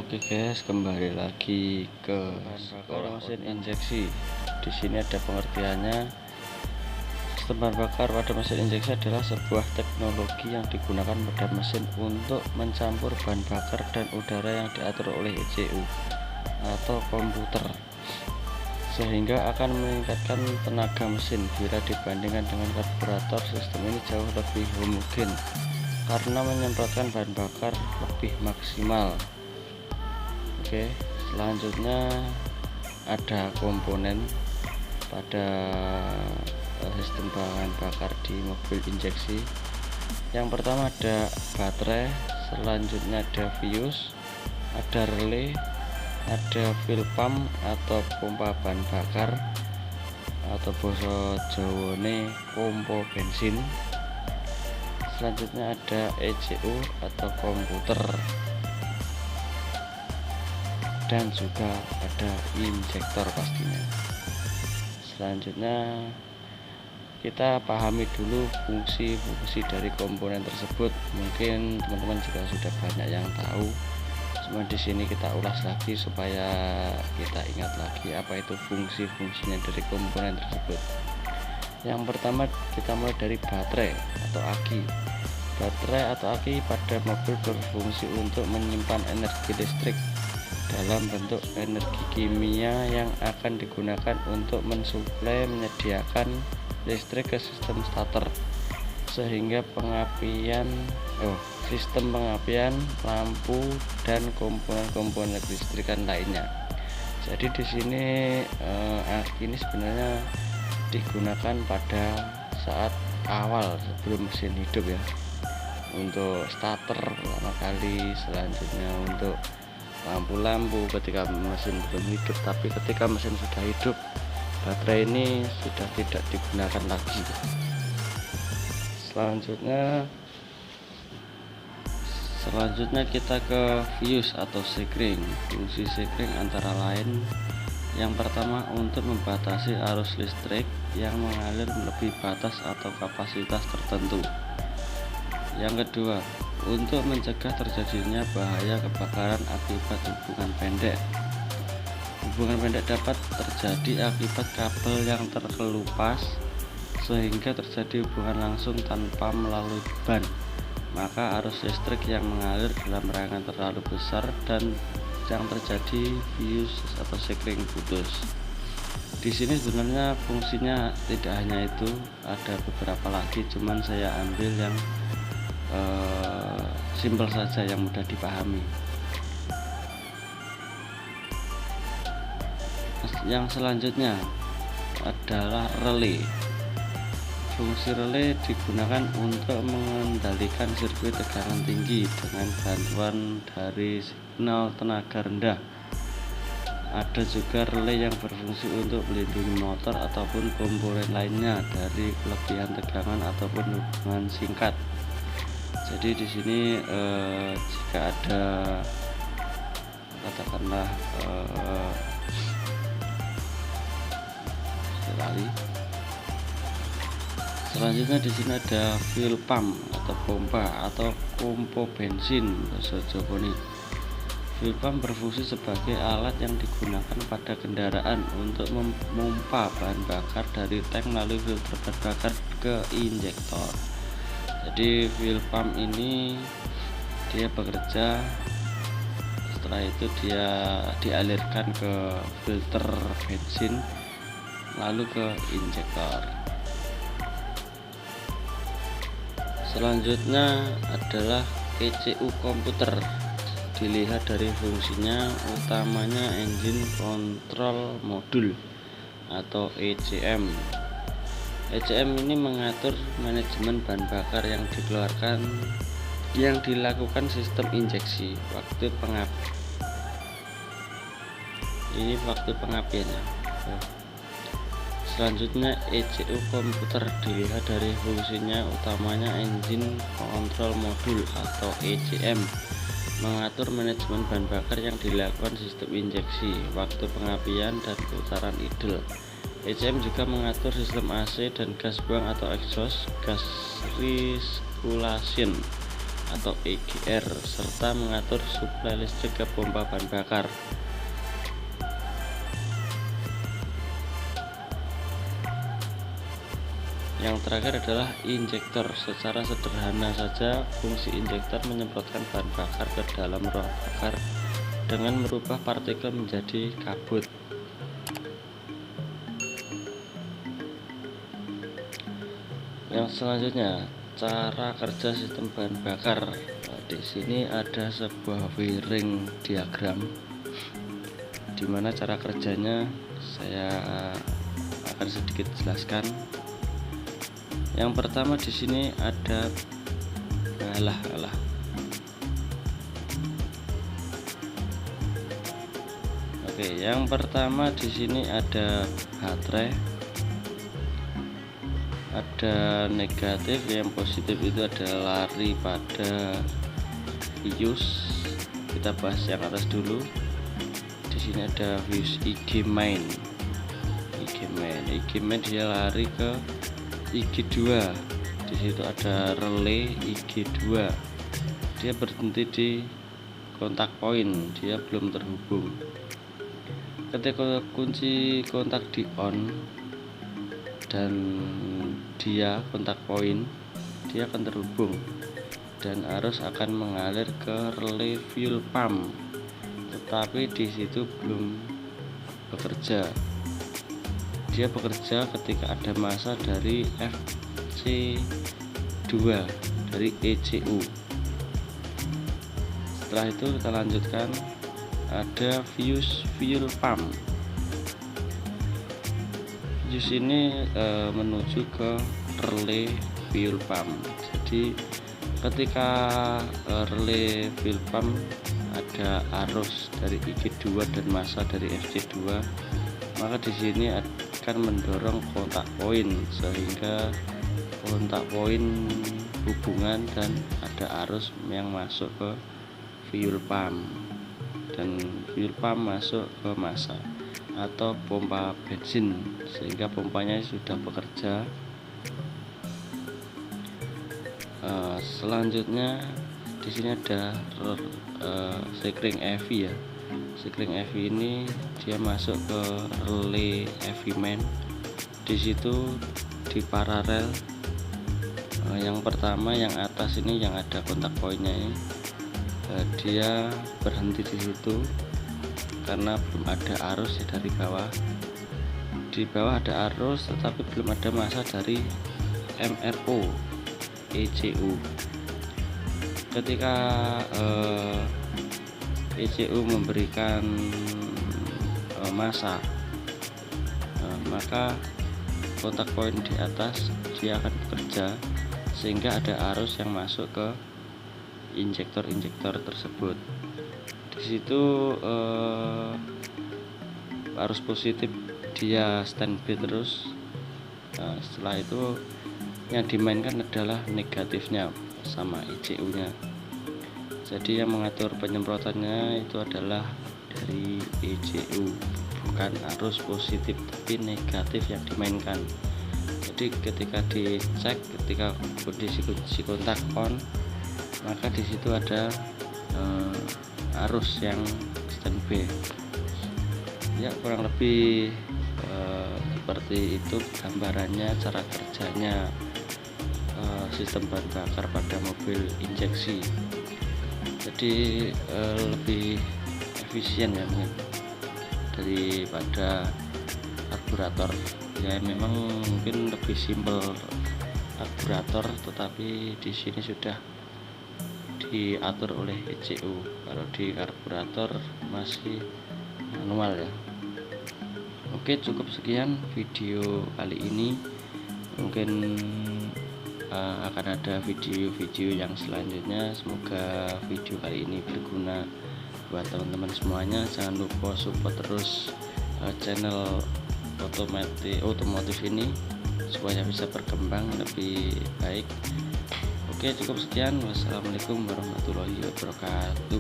Oke guys, kembali lagi ke sekolah mesin injeksi. Di sini ada pengertiannya. Sistem bahan bakar pada mesin injeksi adalah sebuah teknologi yang digunakan pada mesin untuk mencampur bahan bakar dan udara yang diatur oleh ECU atau komputer, sehingga akan meningkatkan tenaga mesin. Bila dibandingkan dengan karburator, sistem ini jauh lebih homogen karena menyemprotkan bahan bakar lebih maksimal. Oke, selanjutnya ada komponen pada sistem bahan bakar di mobil injeksi. Yang pertama ada baterai, selanjutnya ada fuse, ada relay, ada fuel pump atau pompa bahan bakar atau basa Jawane pompa bensin. Selanjutnya ada ECU atau komputer, dan juga ada injektor pastinya. Selanjutnya kita pahami dulu fungsi-fungsi dari komponen tersebut. Mungkin teman-teman juga sudah banyak yang tahu, cuma di sini kita ulas lagi supaya kita ingat lagi apa itu fungsi-fungsinya dari komponen tersebut. Yang pertama kita mulai dari baterai atau aki. Baterai atau aki pada mobil berfungsi untuk menyimpan energi listrik dalam bentuk energi kimia yang akan digunakan untuk mensuplai menyediakan listrik ke sistem starter, sehingga sistem pengapian, lampu, dan komponen listrikan lainnya. Jadi di sini aki ini sebenarnya digunakan pada saat awal sebelum mesin hidup ya, untuk starter pertama kali, selanjutnya untuk lampu-lampu ketika mesin belum hidup. Tapi ketika mesin sudah hidup, baterai ini sudah tidak digunakan lagi. Selanjutnya kita ke fuse atau sekring. Fungsi sekring antara lain, yang pertama untuk membatasi arus listrik yang mengalir melebihi batas atau kapasitas tertentu. Yang kedua, untuk mencegah terjadinya bahaya kebakaran akibat hubungan pendek. Hubungan pendek dapat terjadi akibat kabel yang terkelupas sehingga terjadi hubungan langsung tanpa melalui ban. Maka arus listrik yang mengalir dalam rangkaian terlalu besar dan yang terjadi fuse atau sekring putus. Di sini sebenarnya fungsinya tidak hanya itu, ada beberapa lagi, cuman saya ambil yang simpel saja, yang mudah dipahami. Yang selanjutnya adalah relay. Fungsi relay digunakan untuk mengendalikan sirkuit tegangan tinggi dengan bantuan dari signal tenaga rendah. Ada juga relay yang berfungsi untuk melindungi motor ataupun komponen lainnya dari kelebihan tegangan ataupun hubungan singkat. Jadi di sini jika ada katakanlah selanjutnya di sini ada fuel pump atau pompa atau pompa bensin bahasa Jawane. Fuel pump berfungsi sebagai alat yang digunakan pada kendaraan untuk memompa bahan bakar dari tank melalui filter bahan bakar ke injektor. Jadi fuel pump ini dia bekerja, setelah itu dia dialirkan ke filter bensin lalu ke injektor. Selanjutnya adalah ECU komputer. Dilihat dari fungsinya, utamanya engine control module atau ECM. ECM ini mengatur manajemen bahan bakar yang dilakukan sistem injeksi waktu pengapiannya. Selanjutnya ECU komputer dilihat dari fungsinya, utamanya engine control module atau ECM mengatur manajemen bahan bakar yang dilakukan sistem injeksi waktu pengapian dan putaran idle. ECM juga mengatur sistem AC dan gas buang atau exhaust gas recirculation atau EGR, serta mengatur suplai listrik ke pompa bahan bakar. Yang terakhir adalah injektor. Secara sederhana saja, fungsi injektor menyemprotkan bahan bakar ke dalam ruang bakar dengan merubah partikel menjadi kabut. Yang selanjutnya, cara kerja sistem bahan bakar. Di sini ada sebuah wiring diagram, di mana cara kerjanya saya akan sedikit jelaskan. Yang pertama di sini ada yang pertama di sini ada baterai, ada negatif, yang positif itu adalah lari pada fuse. Kita bahas yang atas dulu. Di sini ada fuse IG main. Dia lari ke IG2. Di situ ada relay IG2. Dia berhenti di kontak poin, dia belum terhubung. Ketika kunci kontak di on dan dia kontak poin, dia akan terhubung dan arus akan mengalir ke relay fuel pump, tetapi di situ belum bekerja. Dia bekerja ketika ada massa dari FC2 dari ECU. Setelah itu kita lanjutkan, ada fuse fuel pump. Fuse ini menuju ke relay fuel pump. Jadi ketika relay fuel pump ada arus dari IG2 dan massa dari FC2, maka di sini akan mendorong kontak poin sehingga kontak poin hubungan dan ada arus yang masuk ke fuel pump, dan fuel pump masuk ke massa atau pompa bensin sehingga pompanya sudah bekerja. Selanjutnya di sini ada sekring EV ya. Sekring EV ini dia masuk ke relay EV main. Di situ di paralel, yang pertama yang atas ini yang ada kontak poinnya ini, dia berhenti di situ karena belum ada arus ya dari bawah. Di bawah ada arus tetapi belum ada massa dari MRO ECU. Ketika ECU memberikan massa, maka kontak poin di atas dia akan bekerja sehingga ada arus yang masuk ke injektor tersebut. Di situ arus positif dia standby terus. Setelah itu yang dimainkan adalah negatifnya sama ECU nya. Jadi yang mengatur penyemprotannya itu adalah dari ECU, bukan arus positif tapi negatif yang dimainkan. Jadi ketika dicek, ketika kondisi kontak on, maka di situ ada arus yang standby. Ya kurang lebih seperti itu gambarannya cara kerjanya sistem bahan bakar pada mobil injeksi. Jadi lebih efisien ya daripada karburator. Ya memang mungkin lebih simpel karburator, tetapi di sini sudah diatur oleh ECU. Kalau di karburator masih manual ya. Oke, cukup sekian video kali ini. Mungkin akan ada video-video yang selanjutnya. Semoga video kali ini berguna buat teman-teman semuanya. Jangan lupa support terus channel otomotif ini supaya bisa berkembang lebih baik. Oke, cukup sekian. Wassalamualaikum warahmatullahi wabarakatuh.